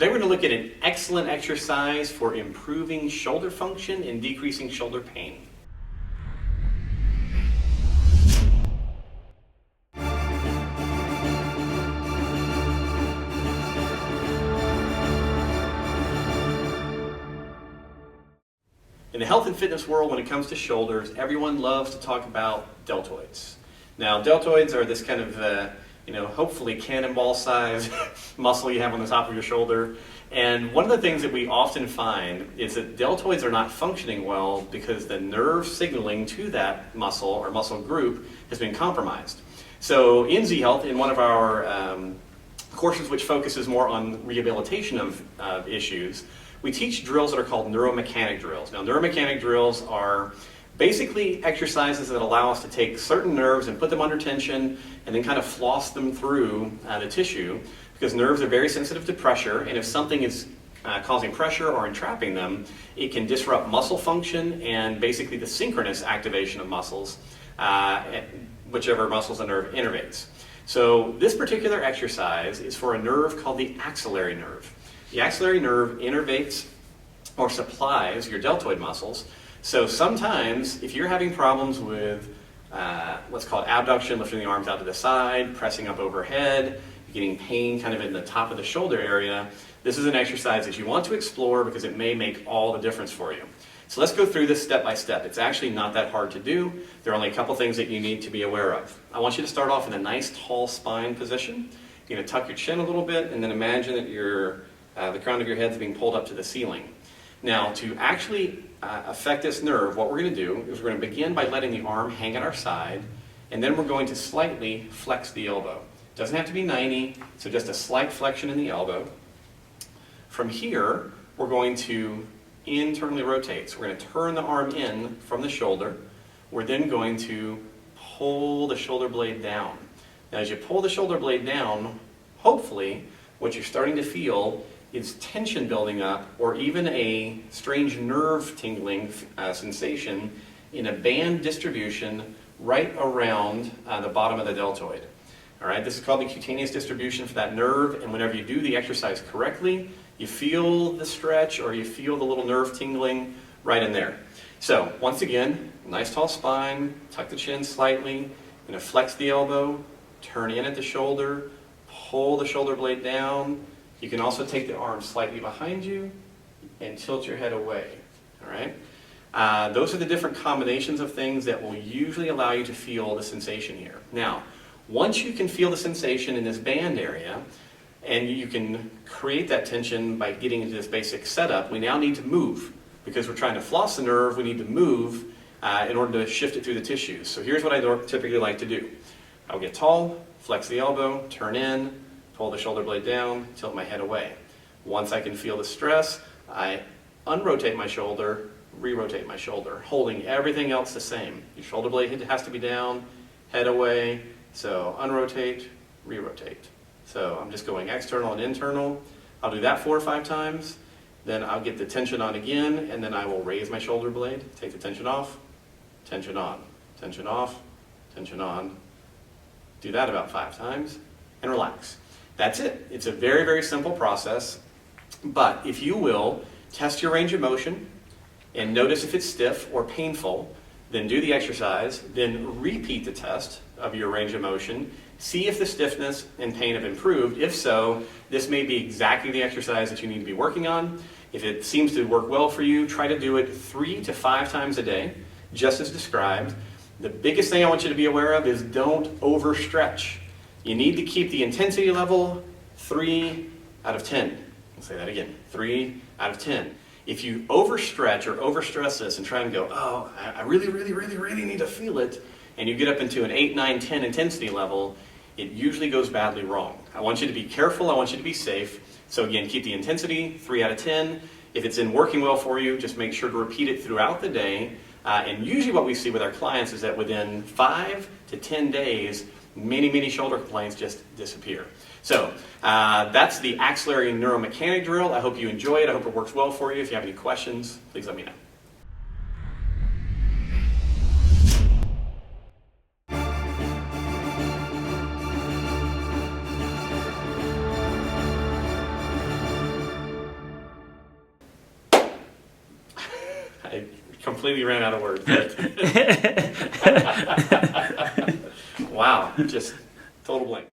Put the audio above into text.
Today we're going to look at an excellent exercise for improving shoulder function and decreasing shoulder pain. In the health and fitness world, when it comes to shoulders, everyone loves to talk about deltoids. Now, deltoids are this kind of, hopefully cannonball-sized muscle you have on the top of your shoulder. And one of the things that we often find is that deltoids are not functioning well because the nerve signaling to that muscle or muscle group has been compromised. So in Z Health, in one of our courses which focuses more on rehabilitation of issues, we teach drills that are called neuromechanic drills. Now, neuromechanic drills are basically exercises that allow us to take certain nerves and put them under tension and then kind of floss them through the tissue, because nerves are very sensitive to pressure, and if something is causing pressure or entrapping them, it can disrupt muscle function and basically the synchronous activation of muscles, whichever muscles the nerve innervates. So this particular exercise is for a nerve called the axillary nerve. The axillary nerve innervates or supplies your deltoid muscles. So sometimes if you're having problems with what's called abduction, lifting the arms out to the side, pressing up overhead, getting pain kind of in the top of the shoulder area, this is an exercise that you want to explore because it may make all the difference for you. So let's go through this step by step. It's actually not that hard to do. There are only a couple things that you need to be aware of. I want you to start off in a nice tall spine position. You're going to tuck your chin a little bit and then imagine that the crown of your head is being pulled up to the ceiling. Now, to actually affect this nerve, what we're going to do is we're going to begin by letting the arm hang at our side, and then we're going to slightly flex the elbow. It doesn't have to be 90, so just a slight flexion in the elbow. From here, we're going to internally rotate. So we're going to turn the arm in from the shoulder. We're then going to pull the shoulder blade down. Now, as you pull the shoulder blade down, hopefully, what you're starting to feel is tension building up, or even a strange nerve tingling sensation in a band distribution right around the bottom of the deltoid. All right, this is called the cutaneous distribution for that nerve, and whenever you do the exercise correctly, you feel the stretch or you feel the little nerve tingling right in there. So once again, nice tall spine, tuck the chin slightly, I'm going to flex the elbow, turn in at the shoulder, pull the shoulder blade down. You can also take the arm slightly behind you and tilt your head away. All right? Those are the different combinations of things that will usually allow you to feel the sensation here. Now, once you can feel the sensation in this band area, and you can create that tension by getting into this basic setup, we now need to move. Because we're trying to floss the nerve, we need to move in order to shift it through the tissues. So here's what I typically like to do. I'll get tall, flex the elbow, turn in, pull the shoulder blade down, tilt my head away. Once I can feel the stress, I unrotate my shoulder, re-rotate my shoulder, holding everything else the same. Your shoulder blade has to be down, head away, so unrotate, re-rotate. So I'm just going external and internal. I'll do that 4 or 5 times, then I'll get the tension on again, and then I will raise my shoulder blade, take the tension off, tension on, tension off, tension on. Do that about 5 times, and relax. That's it. It's a very, very simple process, but if you will, test your range of motion and notice if it's stiff or painful, then do the exercise, then repeat the test of your range of motion, see if the stiffness and pain have improved. If so, this may be exactly the exercise that you need to be working on. If it seems to work well for you, try to do it 3 to 5 times a day, just as described. The biggest thing I want you to be aware of is don't overstretch. You need to keep the intensity level 3 out of 10. I'll say that again, 3 out of 10. If you overstretch or overstress this and try and go, oh, I really, really, really, really need to feel it, and you get up into an 8, 9, 10 intensity level, it usually goes badly wrong. I want you to be careful, I want you to be safe. So again, keep the intensity 3 out of 10. If it's working well for you, just make sure to repeat it throughout the day. And usually what we see with our clients is that within 5 to 10 days, many shoulder complaints just disappear. So that's the axillary neuromechanic drill. I hope you enjoy it. I hope it works well for you. If you have any questions, please let me know. I completely ran out of words. But wow, just total blank.